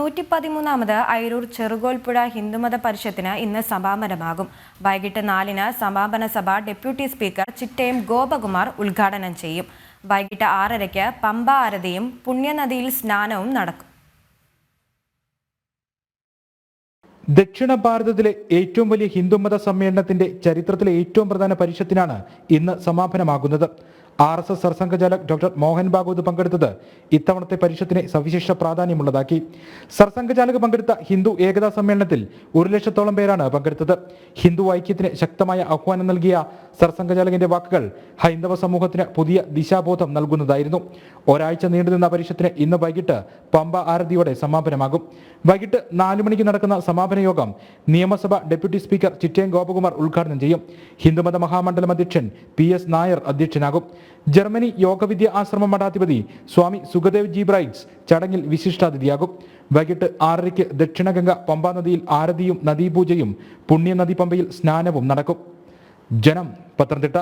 113ാമത് അയിരൂർ ചെറുകോൽപ്പുഴ ഹിന്ദുമത പരിഷത്തിന് ഇന്ന് സമാപനമാകും. വൈകിട്ട് 4-ന് സമാപന സഭ ഡെപ്യൂട്ടി സ്പീക്കർ ചിറ്റയം ഗോപകുമാർ ഉദ്ഘാടനം ചെയ്യും. വൈകിട്ട് 6:30-ക്ക് പമ്പ ആരതിയും പുണ്യനദിയിൽ സ്നാനവും നടക്കും. ദക്ഷിണ ഭാരതത്തിലെ ഏറ്റവും വലിയ ഹിന്ദുമത സമ്മേളനത്തിന്റെ ചരിത്രത്തിലെ ഏറ്റവും പ്രധാന പരിഷത്തിനാണ് ഇന്ന് സമാപനമാകുന്നത്. RSS സർസംഘചാലക് ഡോക്ടർ മോഹൻ ഭാഗവത് പങ്കെടുത്തത് ഇത്തവണത്തെ പരിഷത്തിനെ സവിശേഷ പ്രാധാന്യമുള്ളതാക്കി. സർസംഘചാലക് പങ്കെടുത്ത ഹിന്ദു ഏകതാ സമ്മേളനത്തിൽ 100,000-ഓളം പേരാണ് പങ്കെടുത്തത്. ഹിന്ദു ഐക്യത്തിന് ശക്തമായ ആഹ്വാനം നൽകിയ സർസംഘചാലകിന്റെ വാക്കുകൾ ഹൈന്ദവ സമൂഹത്തിന് പുതിയ ദിശാബോധം നൽകുന്നതായിരുന്നു. ഒരാഴ്ച നീണ്ടുനിന്ന പരിഷത്തിന് ഇന്ന് വൈകിട്ട് പമ്പ ആരതിയോടെ സമാപനമാകും. വൈകിട്ട് 4 മണിക്ക് നടക്കുന്ന സമാപന യോഗം നിയമസഭ ഡെപ്യൂട്ടി സ്പീക്കർ ചിറ്റയം ഗോപകുമാർ ഉദ്ഘാടനം ചെയ്യും. ഹിന്ദുമത മഹാമണ്ഡലം അധ്യക്ഷൻ PS നായർ അധ്യക്ഷനാകും. ജർമ്മനി യോഗവിദ്യ ആശ്രമ മഠാധിപതി സ്വാമി സുഖദേവ് ജി ബ്രൈറ്റ്സ് ചടങ്ങിൽ വിശിഷ്ടാതിഥിയാകും. വൈകിട്ട് 6:30-ക്ക് ദക്ഷിണഗംഗ പമ്പാ നദിയിൽ ആരതിയും നദീപൂജയും പുണ്യനദി പമ്പയിൽ സ്നാനവും നടക്കും. ജനം, പത്തനംതിട്ട.